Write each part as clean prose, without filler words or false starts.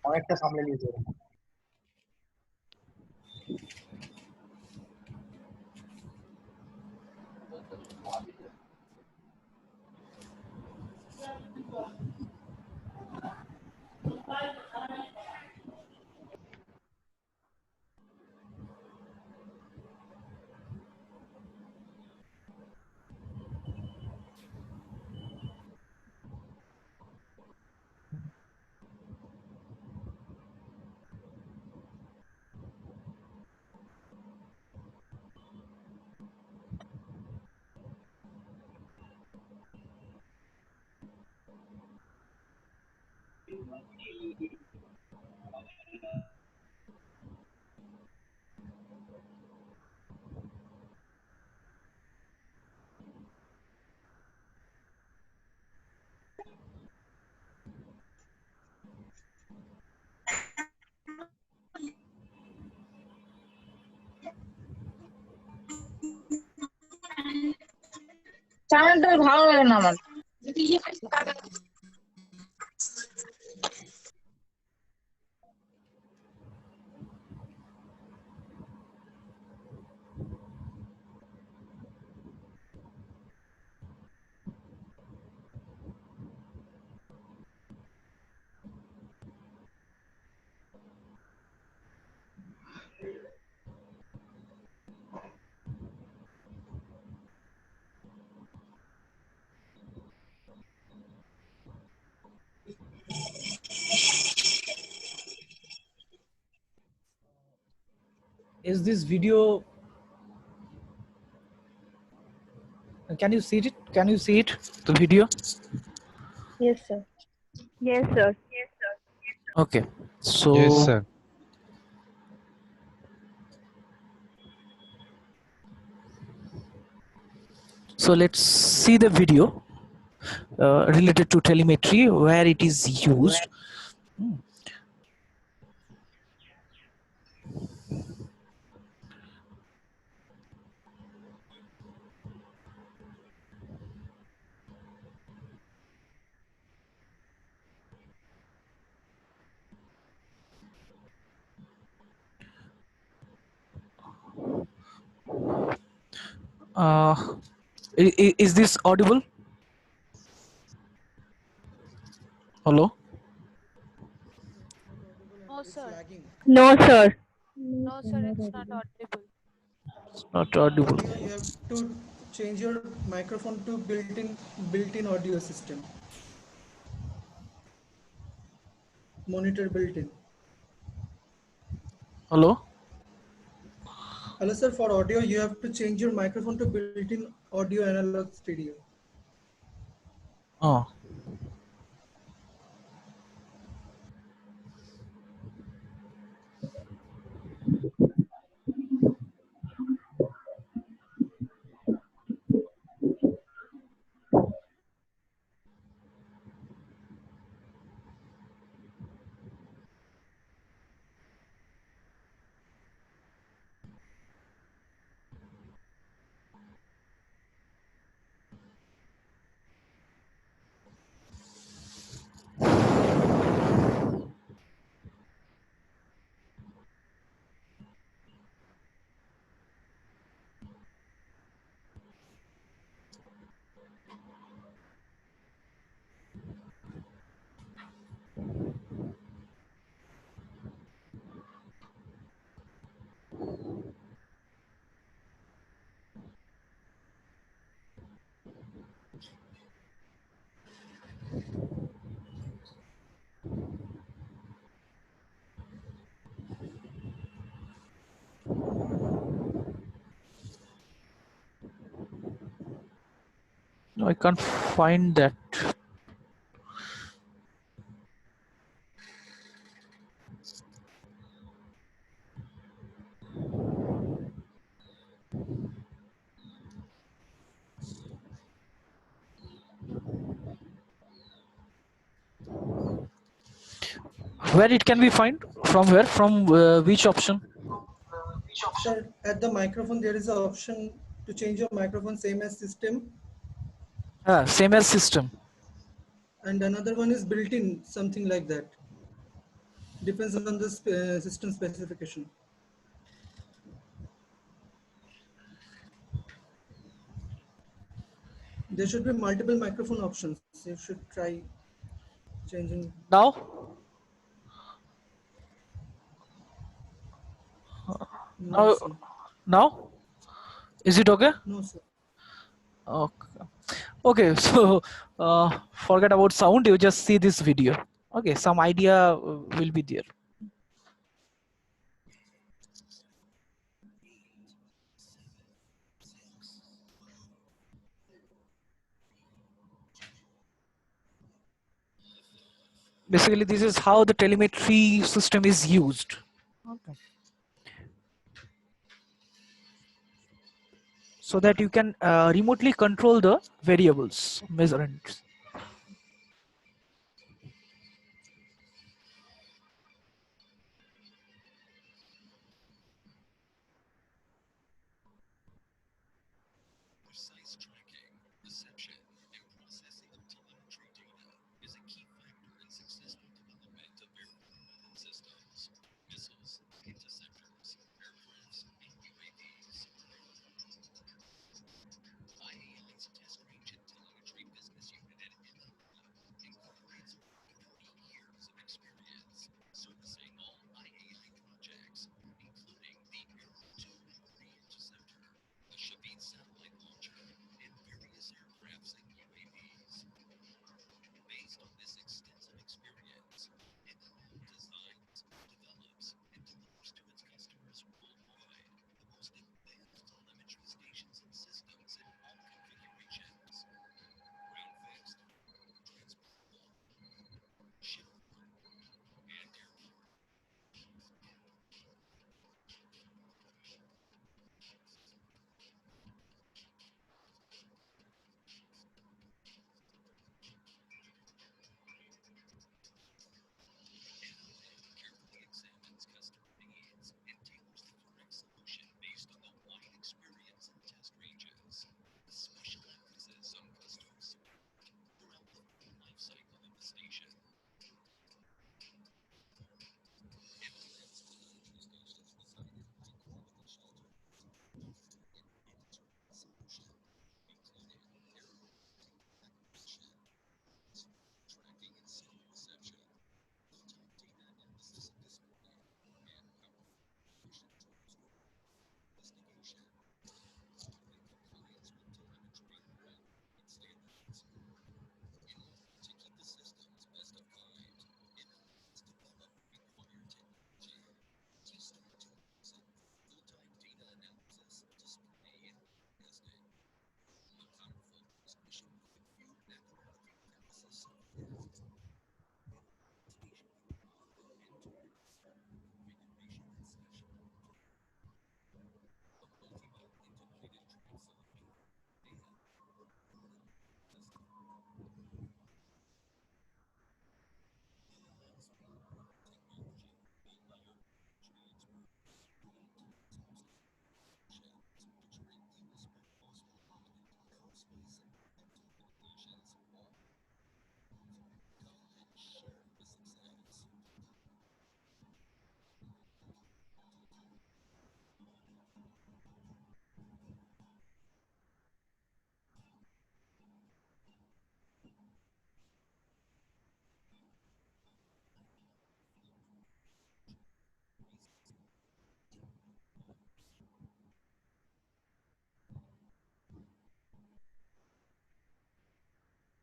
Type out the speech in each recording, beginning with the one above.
অনেকটা সামলে নিয়েছে। চ্যানেলটা ভালো লাগে না আমার। Is this video? Can you see it? Can you see it? The video? Yes, sir. Yes, sir. Okay. So Yes, sir. So let's see the video related to telemetry where it is used. Is this audible? Hello? No, sir. No, sir. No, sir, it's not audible. It's not audible. You have to change your microphone to built-in audio system. Monitor built-in. Hello? Hello sir, for audio you have to change your microphone to built-in audio analog stereo. Oh. No, I can't find that. Where it can be find? From where? From which option? Sir, at the microphone there is an option to change your microphone same as system, Same as system. and another one is built-in, something like that. Depends on the system specification. There should be multiple microphone options. You should try changing. Now, No, now, sir. now, is it okay? No, sir. Okay. Okay. So, forget about sound. You just see this video. Okay. Some idea will be there. Basically, this is how the telemetry system is used. Okay. So that you can remotely control the variables measurements.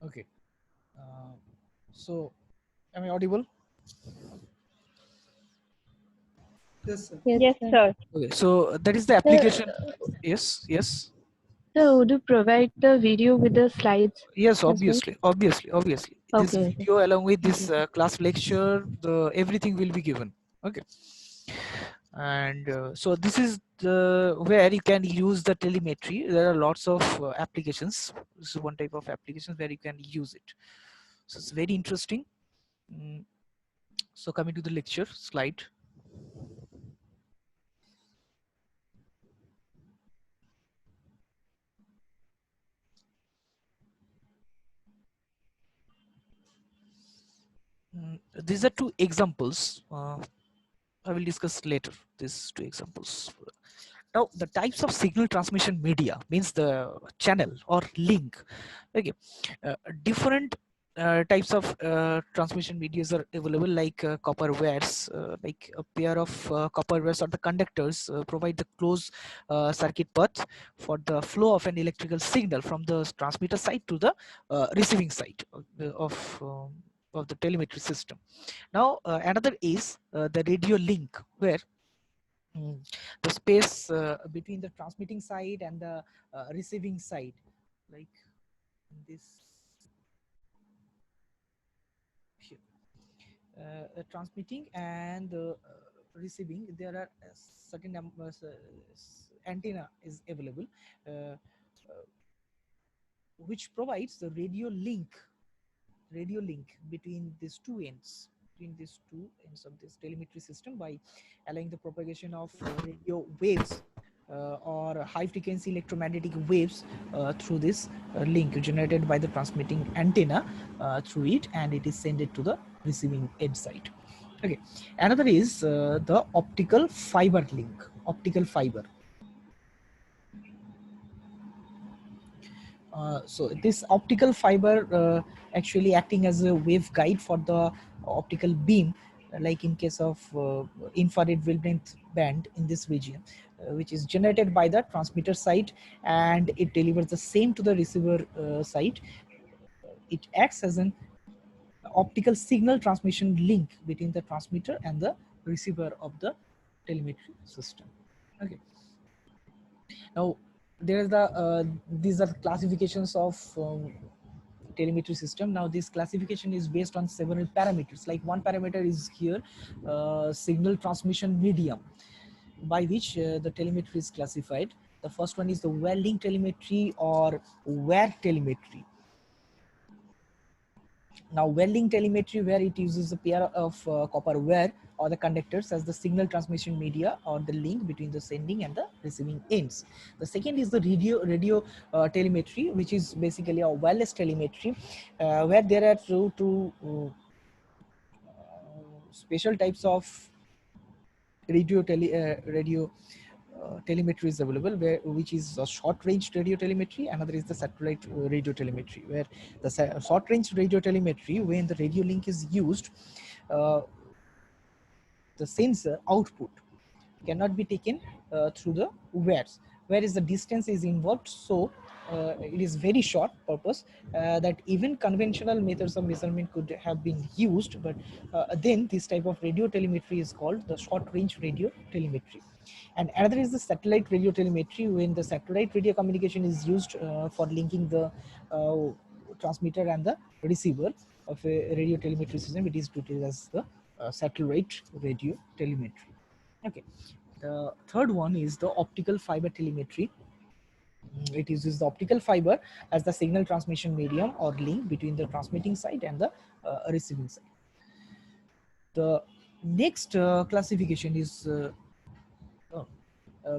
Okay. So, am I audible? Yes, sir. Yes, sir. Okay. So that is the application. Yes. Yes. So would you provide the video with the slides Yes. as well? Obviously. This Okay. video along with this Okay. class lecture, the everything will be given. Okay. And so this is the where you can use the telemetry. There are lots of applications. This is one type of application where you can use it. So it's very interesting. Mm, So coming to the lecture slide. these are two examples. I will discuss later these two examples. Now, the types of signal transmission media means the channel or link. Okay, different types of transmission medias are available, like copper wires, like a pair of copper wires or the conductors provide the closed circuit path for the flow of an electrical signal from the transmitter side to the receiving side of the telemetry system. Now, another is the radio link, where the space between the transmitting side and the receiving side, like this here, transmitting and receiving, there are certain numbers antenna is available, uh, which provides the radio link between these two ends, of this telemetry system, by allowing the propagation of radio waves or high frequency electromagnetic waves through this link generated by the transmitting antenna through it, and it is sent to the receiving end side. Okay, another is the optical fiber link. Optical fiber. So this optical fiber actually acting as a wave guide for the optical beam, like in case of infrared wavelength band in this region, which is generated by the transmitter side, and it delivers the same to the receiver side. It acts as an optical signal transmission link between the transmitter and the receiver of the telemetry system. Okay. Now, there is the these are classifications of telemetry system. Now, this classification is based on several parameters. Like one parameter is here, signal transmission medium, by which the telemetry is classified. The first one is the well link telemetry or wire telemetry. Now, well link telemetry, where it uses a pair of copper wire or the conductors as the signal transmission media or the link between the sending and the receiving ends. The second is the radio telemetry, which is basically a wireless telemetry, where there are two special types of telemetry is available, which is a short range radio telemetry. Another is the satellite radio telemetry, where the short range radio telemetry, when the radio link is used, the sensor output cannot be taken through the wires, whereas the distance is involved. So it is very short purpose that even conventional methods of measurement could have been used, but then this type of radio telemetry is called the short range radio telemetry. And another is the satellite radio telemetry, when the satellite radio communication is used for linking the transmitter and the receiver of a radio telemetry system. It is treated as the satellite radio telemetry. Okay. The third one is the optical fiber telemetry. It uses the optical fiber as the signal transmission medium or link between the transmitting side and the receiving side. The next classification is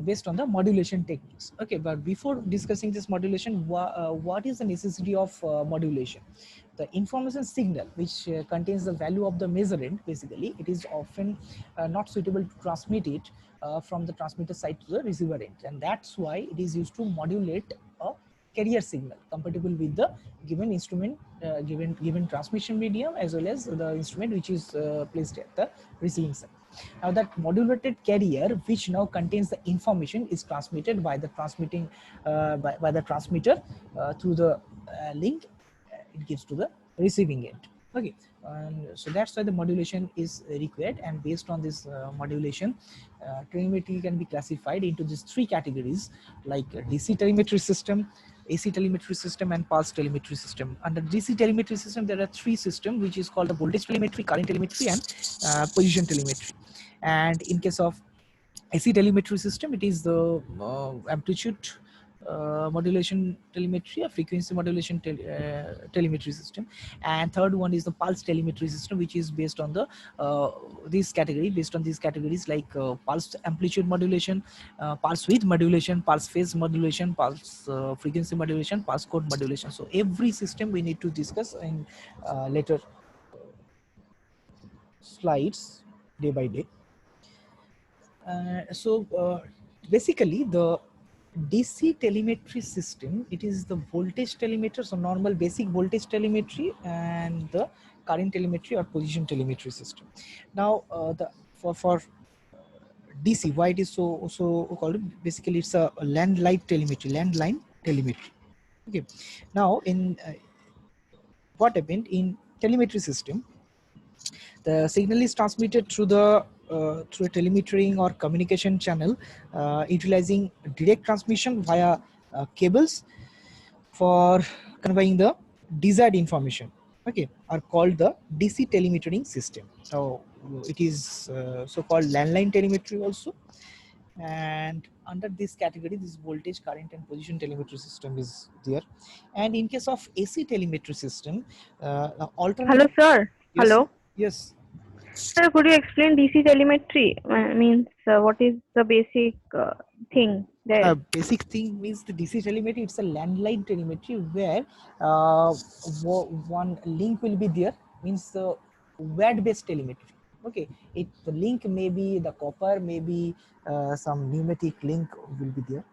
based on the modulation techniques. Okay, but before discussing this modulation, what is the necessity of modulation? The information signal, which contains the value of the measurement, basically, it is often not suitable to transmit it from the transmitter side to the receiver end, and that's why it is used to modulate a carrier signal compatible with the given instrument, given transmission medium, as well as the instrument which is placed at the receiving side. Now, that modulated carrier, which now contains the information, is transmitted by the transmitting by the transmitter through the link it gives to the receiving end. Okay, and so that's why the modulation is required. And based on this modulation, telemetry can be classified into these three categories, like DC telemetry system, AC telemetry system, and pulse telemetry system. Under DC telemetry system, there are three systems, which is called the voltage telemetry, current telemetry, and position telemetry. And in case of AC telemetry system, it is the amplitude modulation telemetry, a frequency modulation telemetry system. And third one is the pulse telemetry system, which is based on the this category, based on these categories, like pulse amplitude modulation, pulse width modulation, pulse phase modulation, pulse frequency modulation, pulse code modulation. So every system we need to discuss in later slides day by day. Basically the DC telemetry system, it is the voltage telemetry, so normal basic voltage telemetry, and the current telemetry or position telemetry system. Now the for DC, why it is so called? Basically, it's a landline telemetry. Okay. Now in what happened in telemetry system, the signal is transmitted through the through a telemetering or communication channel, utilizing direct transmission via cables for conveying the desired information. Okay, are called the DC telemetering system. So it is so-called landline telemetry also. And under this category, this voltage, current, and position telemetry system is there. And in case of AC telemetry system, alternative. Hello, sir. Yes, Hello. yes. Sir, could you explain DC telemetry? Means what is the basic thing there? Basic thing means the DC telemetry. It's a landline telemetry where one link will be there. Means the word-based telemetry. Okay, the link may be the copper, maybe some pneumatic link will be there.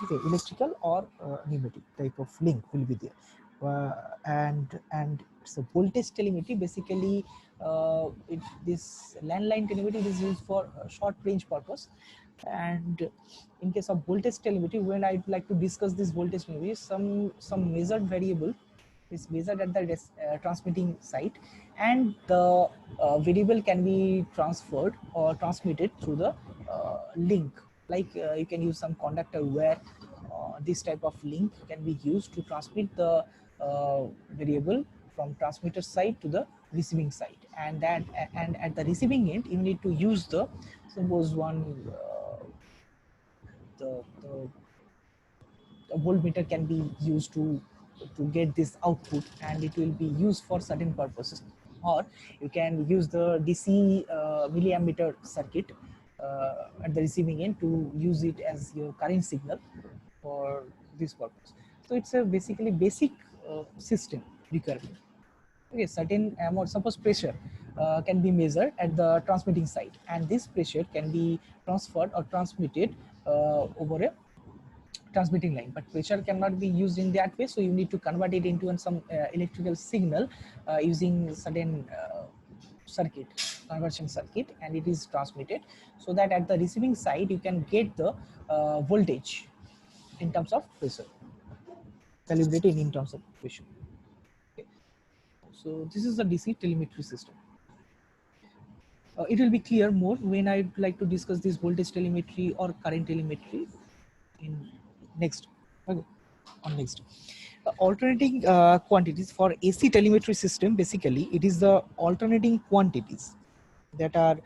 Okay, electrical or pneumatic type of link will be there. And it's a voltage telemetry. Basically, this landline telemetry is used for short range purpose. And in case of voltage telemetry, when I'd like to discuss this voltage telemetry, some measured variable is measured at the transmitting site, and the variable can be transferred or transmitted through the link. Like you can use some conductor where this type of link can be used to transmit the variable from transmitter side to the receiving side, and at the receiving end you need to use the suppose the voltmeter can be used to get this output, and it will be used for certain purposes. Or you can use the DC milliammeter circuit at the receiving end to use it as your current signal for this purpose. So it's a basically basic system requirement. Okay, certain amount, suppose pressure can be measured at the transmitting site, and this pressure can be transferred or transmitted over a transmitting line, but pressure cannot be used in that way, so you need to convert it into some electrical signal using certain conversion circuit, and it is transmitted so that at the receiving side you can get the voltage in terms of pressure, calibrated in terms of pressure. Okay. So this is the DC telemetry system. It will be clear more when I'd like to discuss this voltage telemetry or current telemetry in next. Okay. On next. Alternating quantities for AC telemetry system, basically it is the alternating quantities that are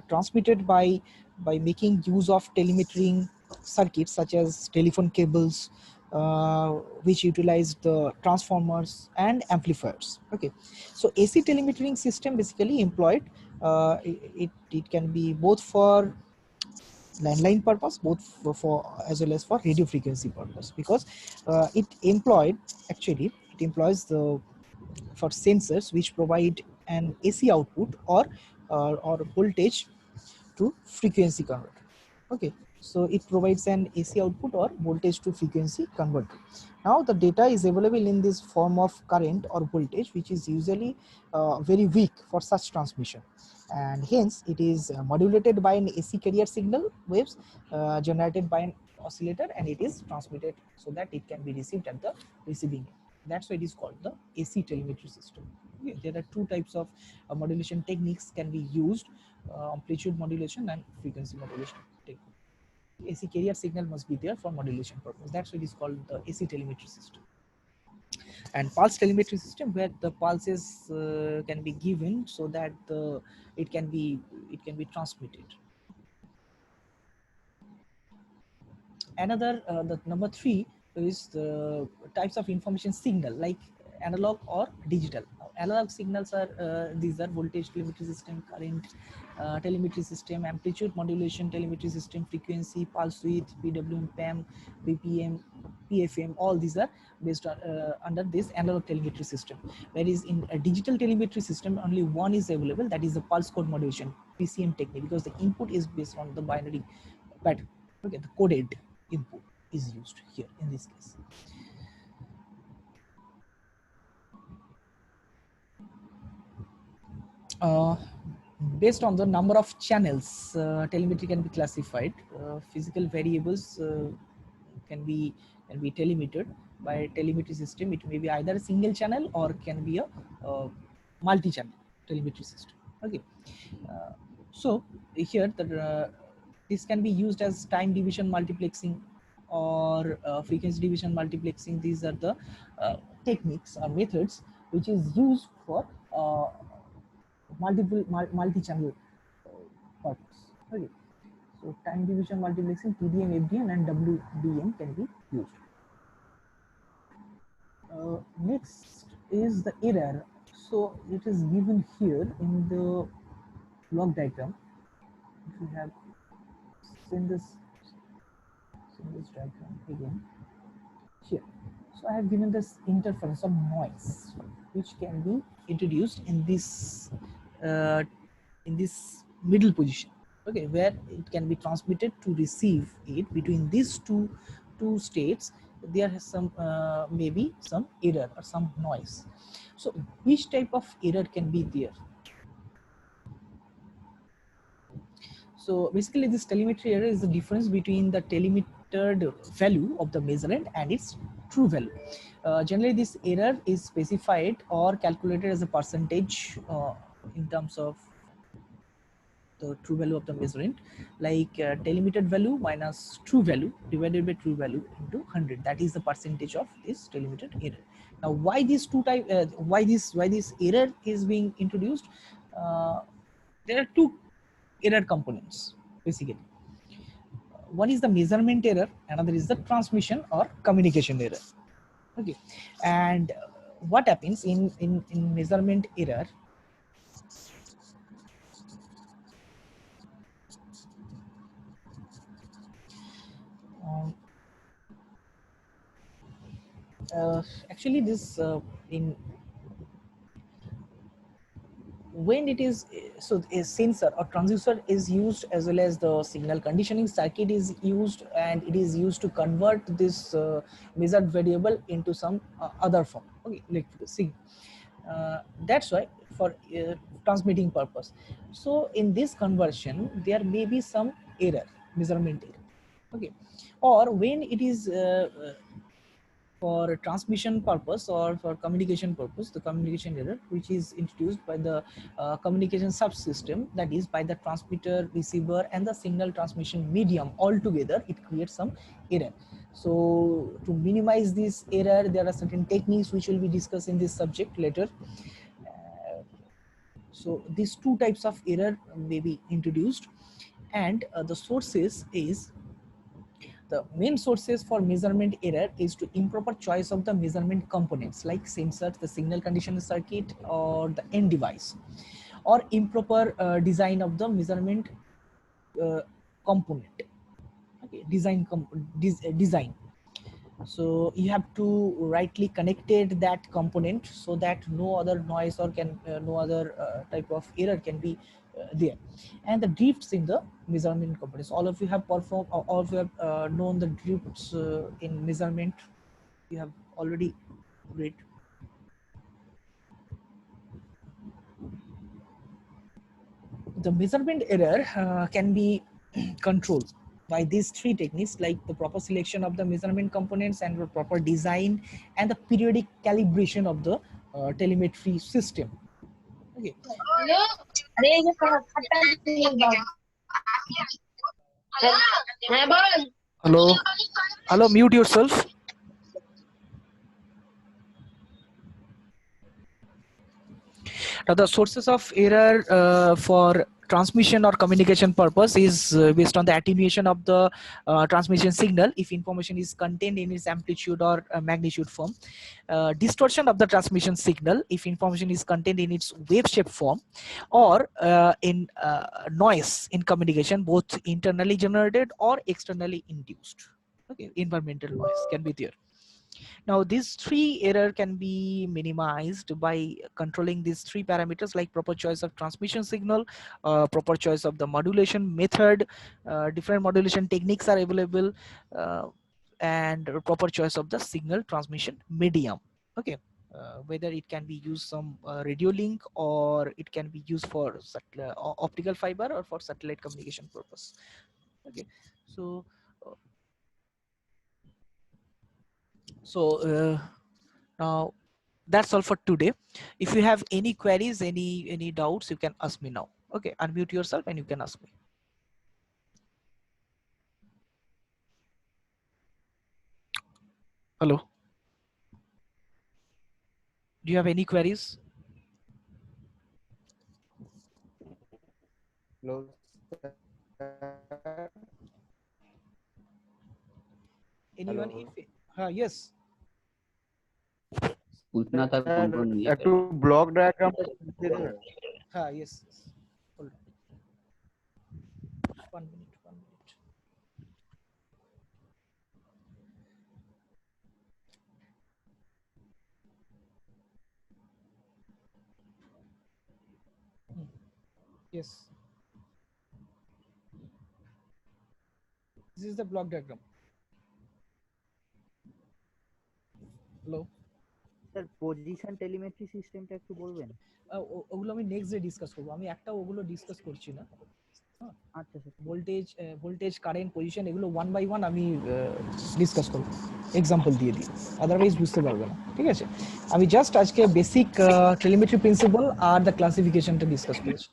transmitted by making use of telemetering circuits such as telephone cables, which utilize the transformers and amplifiers. Okay, so AC telemetering system basically employed, it can be both for landline purpose, both for as well as for radio frequency purpose, because it employs the for sensors which provide an AC output or voltage to frequency converter. Okay, so it provides an AC output or voltage to frequency converter. Now the data is available in this form of current or voltage, which is usually very weak for such transmission, and hence it is modulated by an AC carrier signal waves generated by an oscillator, and it is transmitted so that it can be received at the receiving end. That's why it is called the AC telemetry system. Okay. There are two types of modulation techniques can be used, amplitude modulation and frequency modulation technique. AC carrier signal must be there for modulation purpose. That's why it is called the AC telemetry system. And pulse telemetry system, where the pulses can be given so that it can be transmitted. Another the number 3 is the types of information signal, like analog or digital. Analog signals are these are voltage telemetry system, current telemetry system, amplitude modulation telemetry system, frequency, pulse width, PWM, PAM, BPM, PFM, all these are based on under this analog telemetry system. Whereas in a digital telemetry system, only one is available, that is the pulse code modulation, PCM technique, because the input is based on the binary pattern. Okay, the coded input is used here in this case. Based on the number of channels, telemetry can be classified. Physical variables can be telemetered by telemetry system. It may be either a single channel or can be a multi-channel telemetry system. Okay, so here this can be used as time division multiplexing or frequency division multiplexing. These are the techniques or methods which is used for multi-channel purpose. Okay, so time division multiplexing, TDM, FDM, and WDM can be used. Next is the error. So it is given here in the block diagram. If you have seen this diagram again here. So I have given this interference of noise, which can be introduced in this middle position. Okay, where it can be transmitted to receive it between these two states. There has some maybe some error or some noise. So which type of error can be there? So basically this telemetry error is the difference between the telemetered value of the measurement and its true value. Generally this error is specified or calculated as a percentage in terms of the true value of the measurement, like telemetered value minus true value divided by true value into 100. That is the percentage of this telemetered error. Now why these two type why this error is being introduced? There are two error components basically. One is the measurement error, another is the transmission or communication error. Okay, and what happens in measurement error? Actually this when it is, so a sensor or transducer is used, as well as the signal conditioning circuit is used, and it is used to convert this measured variable into some other form. Okay, like signal. That's why for transmitting purpose. So in this conversion there may be some error, measurement error. Okay, or when it is for transmission purpose or for communication purpose, the communication error which is introduced by the communication subsystem, that is by the transmitter, receiver, and the signal transmission medium all together, it creates some error. So to minimize this error, there are certain techniques which will be discussed in this subject later. So these two types of error may be introduced, and the sources is, the main sources for measurement error is to improper choice of the measurement components like sensors, the signal conditioning circuit, or the end device, or improper design of the measurement component. Okay, design. So you have to rightly connected that component so that no other noise or no other type of error can be there. And the drifts in the measurement components, all of you have performed, all of you have known the drifts in measurement. You have already read. The measurement error can be controlled by these three techniques, like the proper selection of the measurement components and the proper design and the periodic calibration of the telemetry system. Okay. Hello, mute yourself. Now the sources of error for transmission or communication purpose is based on the attenuation of the transmission signal if information is contained in its amplitude or magnitude form. Distortion of the transmission signal if information is contained in its wave shape form, or in noise in communication, both internally generated or externally induced. Okay, environmental noise can be there. Now these three error can be minimized by controlling these three parameters, like proper choice of transmission signal, proper choice of the modulation method, different modulation techniques are available, and proper choice of the signal transmission medium. Okay, whether it can be used some radio link, or it can be used for optical fiber or for satellite communication purpose. Okay, so now that's all for today. If you have any queries, any doubts, you can ask me now. Okay, unmute yourself and you can ask me. Hello, do you have any queries? Hello. Anyone? Hello. Yes. पूछना था कौन कौन ये একটু block diagram Yes. Hold on. 1 minute. Yes. This is the block diagram. Hello. Sir position telemetry সিস্টেমটা একটু বলবেন? ওগুলো আমি নেক্সট ডে ডিসকাস করব। আমি একটা ওগুলো ডিসকাস করছি না। আচ্ছা স্যার, ভোল্টেজ কারেন্ট পজিশন এগুলো 1 বাই 1 আমি ডিসকাস করব, এক্সাম্পল দিয়ে দিই, আদারওয়াইজ বুঝতে পারবে না। ঠিক আছে, আমি জাস্ট আজকে বেসিক টেলিমেট্রি প্রিন্সিপাল আর দ্য ক্লাসিফিকেশনটা ডিসকাস করছি।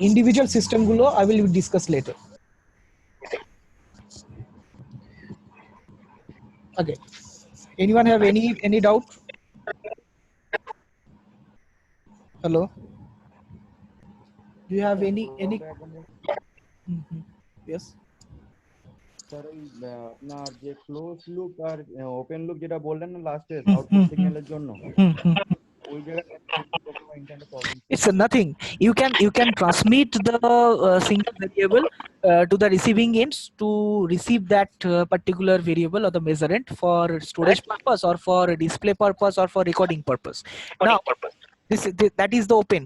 ইন্ডিভিজুয়াল সিস্টেম গুলো I will discuss later. Okay, anyone have any doubt? Hello, do you have any yes sir ওই আপনার যে ক্লোজ লুপ আর ওপেন লুপ যেটা বললেন না লাস্টে আউটপুট সিগন্যালের জন্য, ওই জায়গায় internet problem. It's nothing. You can transmit the single variable to the receiving ends to receive that particular variable or the measurement for storage purpose or for display purpose or for recording purpose. Now that is the open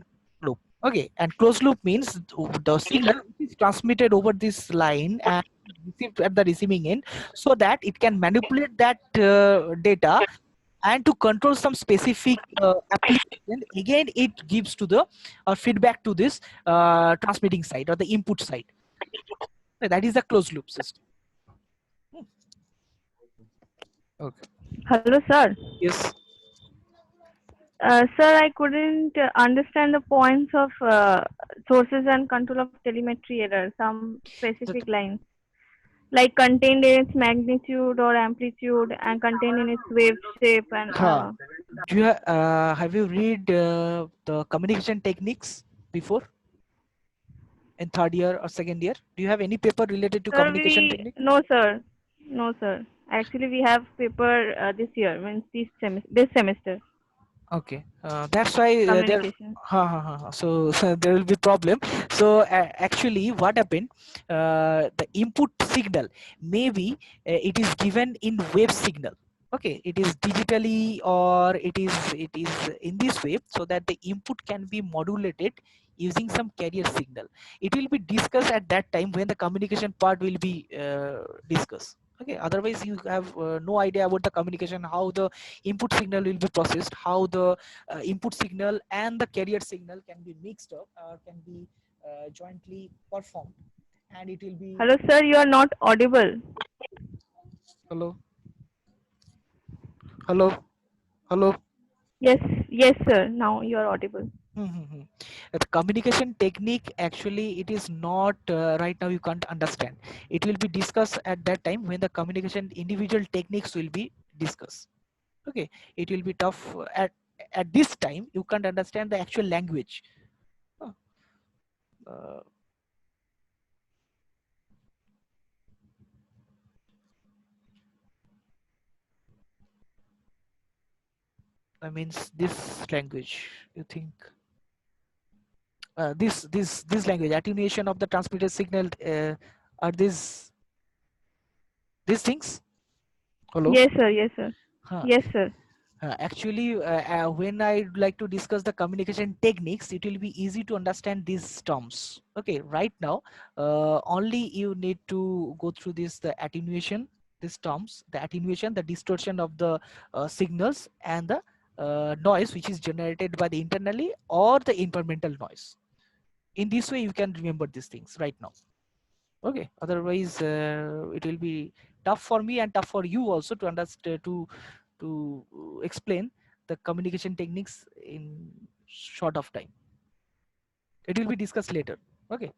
loop. Okay, and closed loop means the signal is transmitted over this line and received at the receiving end, so that it can manipulate that data and to control some specific application. Again, it gives to the feedback to this transmitting side or the input side. That is the closed loop system. Okay. Hello, sir. Yes. Sir, I couldn't understand the points of sources and control of telemetry error, some specific lines. Like contained in its magnitude or amplitude and contained in its wave shape and Do you have you read the communication techniques before in third year or second year? Do you have any paper related to communication technique? No sir, actually we have paper this year, means this semester. Okay, that's why so there will be problem. So actually what happened, the input signal maybe it is given in wave signal. Okay, it is digitally or it is in this way, so that the input can be modulated using some carrier signal. It will be discussed at that time when the communication part will be discussed. Okay, otherwise you have no idea about the communication, how the input signal will be processed, how the input signal and the carrier signal can be mixed up or can be jointly performed, and it will be. Hello sir, you are not audible. Hello. Yes sir, now you are audible. The communication technique, actually it is not right now, you can't understand. It will be discussed at that time when the communication individual techniques will be discussed. Okay, it will be tough at this time you can't understand the actual language. That means this language, you think this language, attenuation of the transmitted signal, are these things? Hello? Yes, sir. Yes, sir. Huh. Yes, sir. Actually, when I like to discuss the communication techniques, it will be easy to understand these terms. Okay, right now, only you need to go through this, the attenuation, these terms, the attenuation, the distortion of the signals, and the noise which is generated by the internally or the environmental noise. In this way, you can remember these things right now. Okay, otherwise it will be tough for me and tough for you also to understand, to explain the communication techniques in short of time. It will be discussed later. Okay,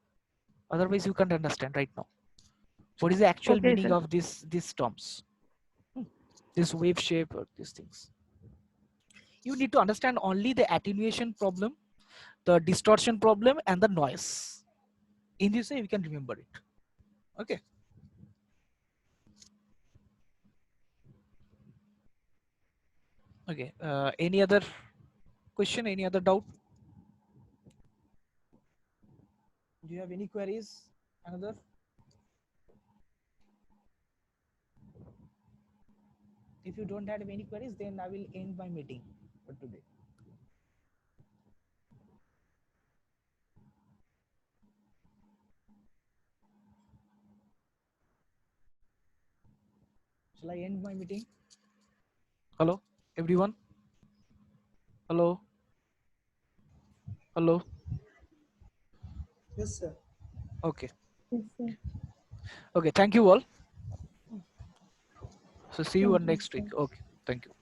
otherwise you can't understand right now what is the actual Okay, meaning sir. of these terms, this wave shape or these things. You need to understand only the attenuation problem, the distortion problem, and the noise. In this way you can remember it. Okay. Okay, any other question, any other doubt? Do you have any queries? Another? If you don't have any queries, then I will end my meeting for today. Shall I end my meeting? Hello, everyone? Hello? Hello? Yes, sir. Okay. Yes, sir. Okay, thank you all. So see you Thank on you, next sir. week. Okay, thank you.